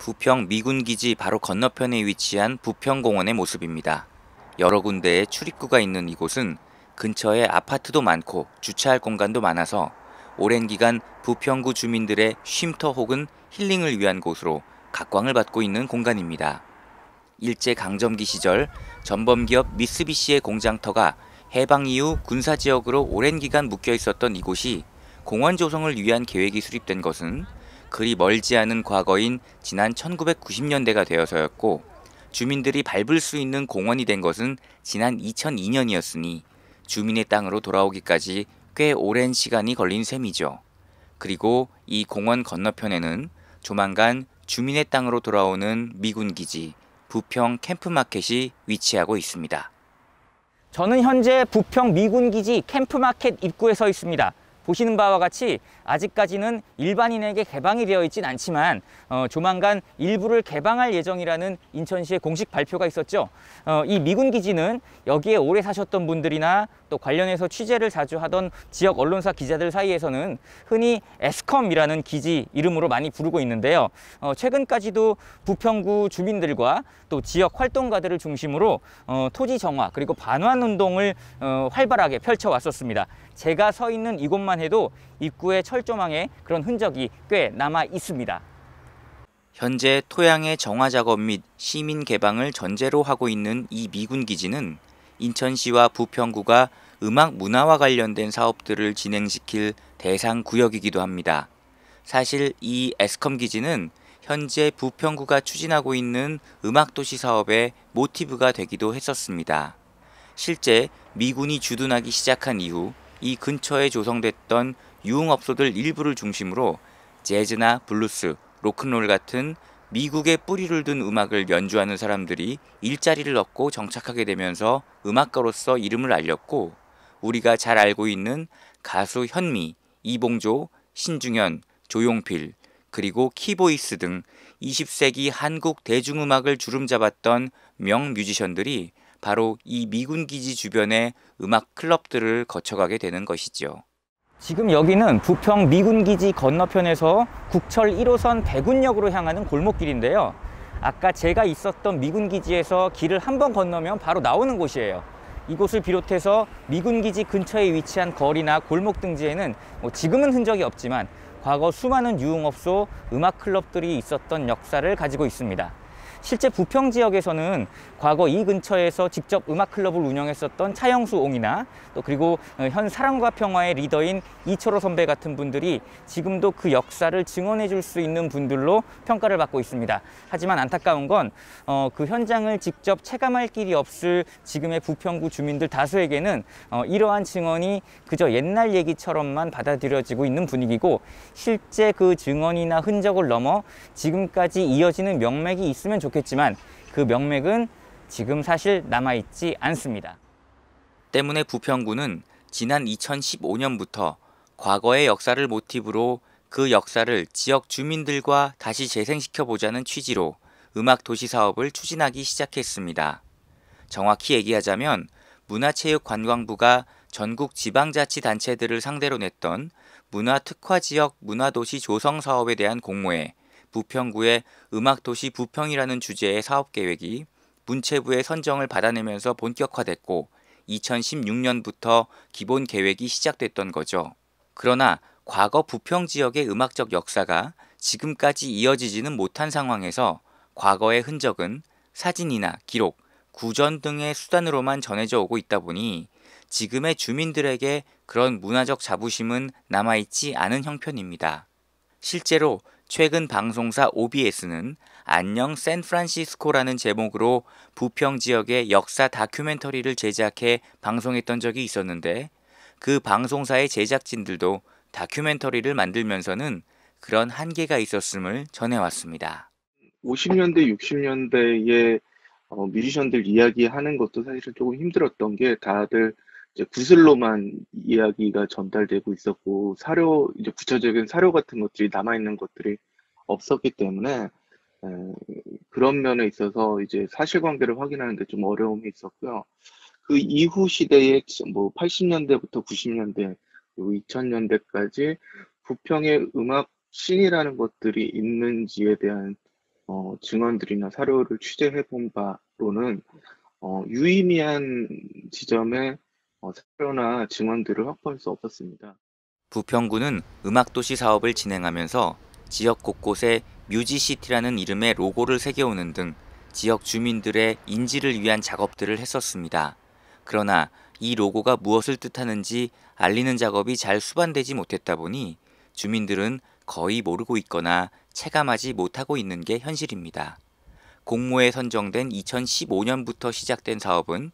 부평 미군기지 바로 건너편에 위치한 부평공원의 모습입니다. 여러 군데에 출입구가 있는 이곳은 근처에 아파트도 많고 주차할 공간도 많아서 오랜 기간 부평구 주민들의 쉼터 혹은 힐링을 위한 곳으로 각광을 받고 있는 공간입니다. 일제강점기 시절 전범기업 미쓰비시의 공장터가 해방 이후 군사지역으로 오랜 기간 묶여 있었던 이곳이 공원 조성을 위한 계획이 수립된 것은 그리 멀지 않은 과거인 지난 1990년대가 되어서였고, 주민들이 밟을 수 있는 공원이 된 것은 지난 2002년이었으니 주민의 땅으로 돌아오기까지 꽤 오랜 시간이 걸린 셈이죠. 그리고 이 공원 건너편에는 조만간 주민의 땅으로 돌아오는 미군기지 부평 캠프마켓이 위치하고 있습니다. 저는 현재 부평 미군기지 캠프마켓 입구에 서 있습니다. 보시는 바와 같이 아직까지는 일반인에게 개방이 되어 있진 않지만 조만간 일부를 개방할 예정이라는 인천시의 공식 발표가 있었죠. 이 미군기지는 여기에 오래 사셨던 분들이나 또 관련해서 취재를 자주 하던 지역 언론사 기자들 사이에서는 흔히 에스컴이라는 기지 이름으로 많이 부르고 있는데요. 최근까지도 부평구 주민들과 또 지역 활동가들을 중심으로 토지 정화 그리고 반환 운동을 활발하게 펼쳐왔었습니다. 제가 서 있는 이곳만 해도 입구의 철조망에 그런 흔적이 꽤 남아 있습니다. 현재 토양의 정화 작업 및 시민 개방을 전제로 하고 있는 이 미군기지는 인천시와 부평구가 음악 문화와 관련된 사업들을 진행시킬 대상 구역이기도 합니다. 사실 이 에스컴 기지는 현재 부평구가 추진하고 있는 음악도시 사업의 모티브가 되기도 했었습니다. 실제 미군이 주둔하기 시작한 이후 이 근처에 조성됐던 유흥업소들 일부를 중심으로 재즈나 블루스, 로큰롤 같은 미국의 뿌리를 둔 음악을 연주하는 사람들이 일자리를 얻고 정착하게 되면서 음악가로서 이름을 알렸고, 우리가 잘 알고 있는 가수 현미, 이봉조, 신중현, 조용필, 그리고 키보이스 등 20세기 한국 대중음악을 주름잡았던 명뮤지션들이 바로 이 미군기지 주변의 음악 클럽들을 거쳐가게 되는 것이죠. 지금 여기는 부평 미군기지 건너편에서 국철 1호선 대군역으로 향하는 골목길인데요. 아까 제가 있었던 미군기지에서 길을 한 번 건너면 바로 나오는 곳이에요. 이곳을 비롯해서 미군기지 근처에 위치한 거리나 골목 등지에는 지금은 흔적이 없지만 과거 수많은 유흥업소, 음악 클럽들이 있었던 역사를 가지고 있습니다. 실제 부평 지역에서는 과거 이 근처에서 직접 음악 클럽을 운영했었던 차영수 옹이나 또 그리고 현 사랑과 평화의 리더인 이철호 선배 같은 분들이 지금도 그 역사를 증언해 줄 수 있는 분들로 평가를 받고 있습니다. 하지만 안타까운 건 그 현장을 직접 체감할 길이 없을 지금의 부평구 주민들 다수에게는 이러한 증언이 그저 옛날 얘기처럼만 받아들여지고 있는 분위기고, 실제 그 증언이나 흔적을 넘어 지금까지 이어지는 명맥이 있으면 좋겠지만 그 명맥은 지금 사실 남아있지 않습니다. 때문에 부평구는 지난 2015년부터 과거의 역사를 모티브로 그 역사를 지역 주민들과 다시 재생시켜보자는 취지로 음악도시 사업을 추진하기 시작했습니다. 정확히 얘기하자면 문화체육관광부가 전국 지방자치단체들을 상대로 냈던 문화특화지역 문화도시 조성 사업에 대한 공모에 부평구의 음악도시 부평이라는 주제의 사업계획이 문체부의 선정을 받아내면서 본격화됐고 2016년부터 기본 계획이 시작됐던 거죠. 그러나 과거 부평 지역의 음악적 역사가 지금까지 이어지지는 못한 상황에서 과거의 흔적은 사진이나 기록, 구전 등의 수단으로만 전해져 오고 있다 보니 지금의 주민들에게 그런 문화적 자부심은 남아있지 않은 형편입니다. 실제로 최근 방송사 OBS는 안녕 샌프란시스코라는 제목으로 부평 지역의 역사 다큐멘터리를 제작해 방송했던 적이 있었는데, 그 방송사의 제작진들도 다큐멘터리를 만들면서는 그런 한계가 있었음을 전해왔습니다. 50년대, 60년대에 뮤지션들 이야기하는 것도 사실은 조금 힘들었던 게, 다들 이제 구슬로만 이야기가 전달되고 있었고 이제 구체적인 사료 같은 것들이 남아있는 것들이 없었기 때문에 그런 면에 있어서 이제 사실관계를 확인하는 데 좀 어려움이 있었고요. 그 이후 시대에 뭐 80년대부터 90년대 그리고 2000년대까지 부평의 음악 씬이라는 것들이 있는지에 대한 증언들이나 사료를 취재해 본 바로는 유의미한 지점의 사료나 증언들을 확보할 수 없었습니다. 부평구는 음악도시 사업을 진행하면서 지역 곳곳에 뮤지시티라는 이름의 로고를 새겨오는 등 지역 주민들의 인지를 위한 작업들을 했었습니다. 그러나 이 로고가 무엇을 뜻하는지 알리는 작업이 잘 수반되지 못했다 보니 주민들은 거의 모르고 있거나 체감하지 못하고 있는 게 현실입니다. 공모에 선정된 2015년부터 시작된 사업은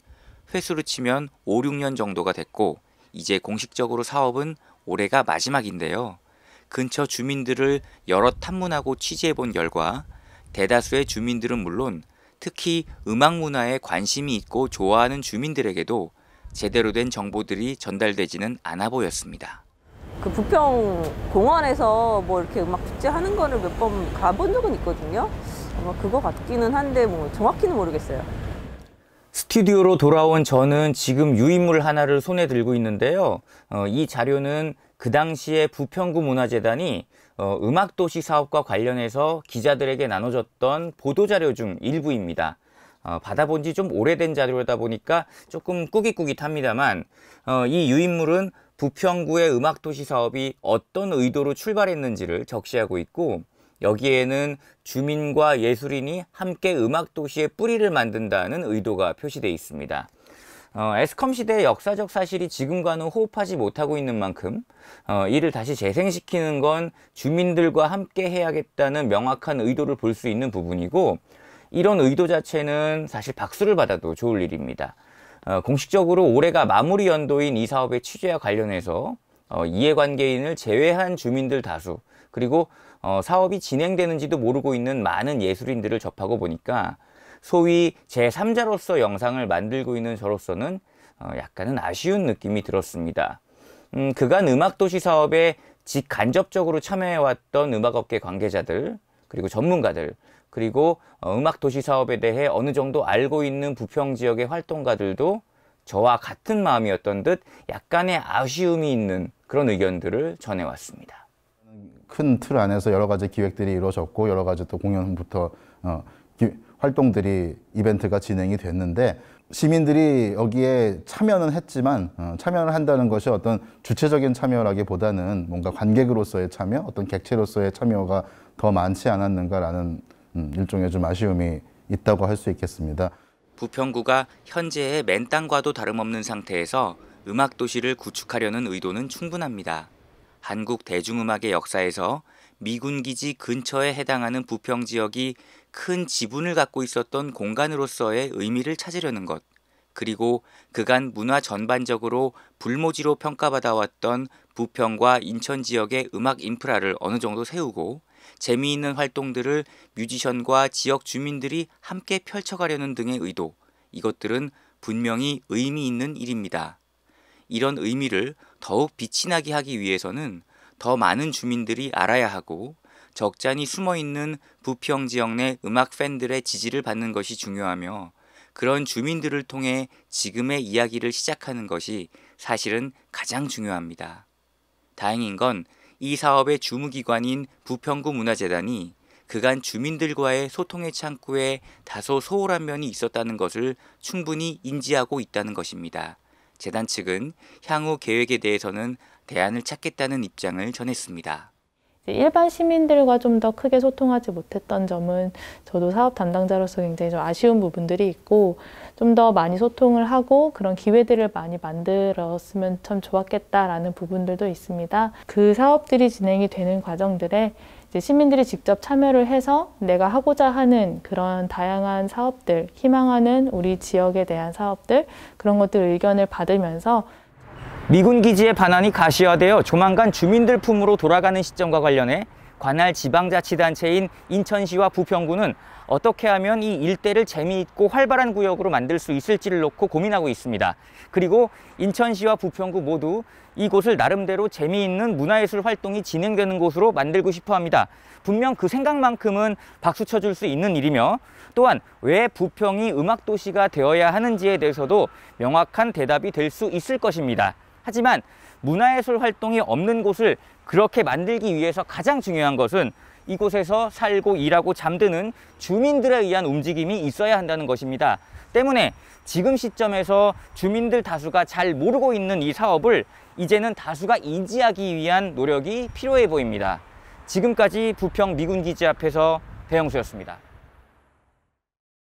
횟수로 치면 5, 6년 정도가 됐고 이제 공식적으로 사업은 올해가 마지막인데요. 근처 주민들을 여러 탐문하고 취재해본 결과 대다수의 주민들은 물론 특히 음악 문화에 관심이 있고 좋아하는 주민들에게도 제대로 된 정보들이 전달되지는 않아 보였습니다. 그 부평 공원에서 뭐 이렇게 음악 축제 하는 거를 몇 번 가본 적은 있거든요. 아마 그거 같기는 한데 뭐 정확히는 모르겠어요. 스튜디오로 돌아온 저는 지금 유인물 하나를 손에 들고 있는데요. 이 자료는 그 당시에 부평구 문화재단이 음악도시 사업과 관련해서 기자들에게 나눠줬던 보도자료 중 일부입니다. 받아본 지 좀 오래된 자료다 보니까 조금 꾸깃꾸깃합니다만 이 유인물은 부평구의 음악도시 사업이 어떤 의도로 출발했는지를 적시하고 있고 여기에는 주민과 예술인이 함께 음악도시의 뿌리를 만든다는 의도가 표시되어 있습니다. 에스컴 시대의 역사적 사실이 지금과는 호흡하지 못하고 있는 만큼 이를 다시 재생시키는 건 주민들과 함께 해야겠다는 명확한 의도를 볼 수 있는 부분이고 이런 의도 자체는 사실 박수를 받아도 좋을 일입니다. 공식적으로 올해가 마무리 연도인 이 사업의 취재와 관련해서 이해관계인을 제외한 주민들 다수 그리고 사업이 진행되는지도 모르고 있는 많은 예술인들을 접하고 보니까 소위 제3자로서 영상을 만들고 있는 저로서는 약간은 아쉬운 느낌이 들었습니다. 그간 음악도시 사업에 직간접적으로 참여해왔던 음악업계 관계자들 그리고 전문가들 그리고 음악도시 사업에 대해 어느 정도 알고 있는 부평 지역의 활동가들도 저와 같은 마음이었던 듯 약간의 아쉬움이 있는 그런 의견들을 전해왔습니다. 큰 틀 안에서 여러 가지 기획들이 이루어졌고 여러 가지 또 공연부터 활동들이 이벤트가 진행이 됐는데 시민들이 여기에 참여는 했지만 참여를 한다는 것이 어떤 주체적인 참여라기보다는 뭔가 관객으로서의 참여, 어떤 객체로서의 참여가 더 많지 않았는가라는 일종의 좀 아쉬움이 있다고 할 수 있겠습니다. 부평구가 현재의 맨 땅과도 다름없는 상태에서 음악도시를 구축하려는 의도는 충분합니다. 한국 대중음악의 역사에서 미군기지 근처에 해당하는 부평 지역이 큰 지분을 갖고 있었던 공간으로서의 의미를 찾으려는 것, 그리고 그간 문화 전반적으로 불모지로 평가받아왔던 부평과 인천 지역의 음악 인프라를 어느 정도 세우고 재미있는 활동들을 뮤지션과 지역 주민들이 함께 펼쳐가려는 등의 의도, 이것들은 분명히 의미 있는 일입니다. 이런 의미를 더욱 빛이 나게 하기 위해서는 더 많은 주민들이 알아야 하고 적잖이 숨어있는 부평 지역 내 음악 팬들의 지지를 받는 것이 중요하며 그런 주민들을 통해 지금의 이야기를 시작하는 것이 사실은 가장 중요합니다. 다행인 건 이 사업의 주무기관인 부평구 문화재단이 그간 주민들과의 소통의 창구에 다소 소홀한 면이 있었다는 것을 충분히 인지하고 있다는 것입니다. 재단 측은 향후 계획에 대해서는 대안을 찾겠다는 입장을 전했습니다. 일반 시민들과 좀 더 크게 소통하지 못했던 점은 저도 사업 담당자로서 굉장히 좀 아쉬운 부분들이 있고 좀 더 많이 소통을 하고 그런 기회들을 많이 만들었으면 참 좋았겠다라는 부분들도 있습니다. 그 사업들이 진행이 되는 과정들에 이제 시민들이 직접 참여를 해서 내가 하고자 하는 그런 다양한 사업들, 희망하는 우리 지역에 대한 사업들 그런 것들 의견을 받으면서 미군기지의 반환이 가시화되어 조만간 주민들 품으로 돌아가는 시점과 관련해 관할 지방자치단체인 인천시와 부평구는 어떻게 하면 이 일대를 재미있고 활발한 구역으로 만들 수 있을지를 놓고 고민하고 있습니다. 그리고 인천시와 부평구 모두 이곳을 나름대로 재미있는 문화예술 활동이 진행되는 곳으로 만들고 싶어 합니다. 분명 그 생각만큼은 박수 쳐줄 수 있는 일이며 또한 왜 부평이 음악도시가 되어야 하는지에 대해서도 명확한 대답이 될 수 있을 것입니다. 하지만 문화예술 활동이 없는 곳을 그렇게 만들기 위해서 가장 중요한 것은 이곳에서 살고 일하고 잠드는 주민들에 의한 움직임이 있어야 한다는 것입니다. 때문에 지금 시점에서 주민들 다수가 잘 모르고 있는 이 사업을 이제는 다수가 인지하기 위한 노력이 필요해 보입니다. 지금까지 부평 미군기지 앞에서 배영수였습니다.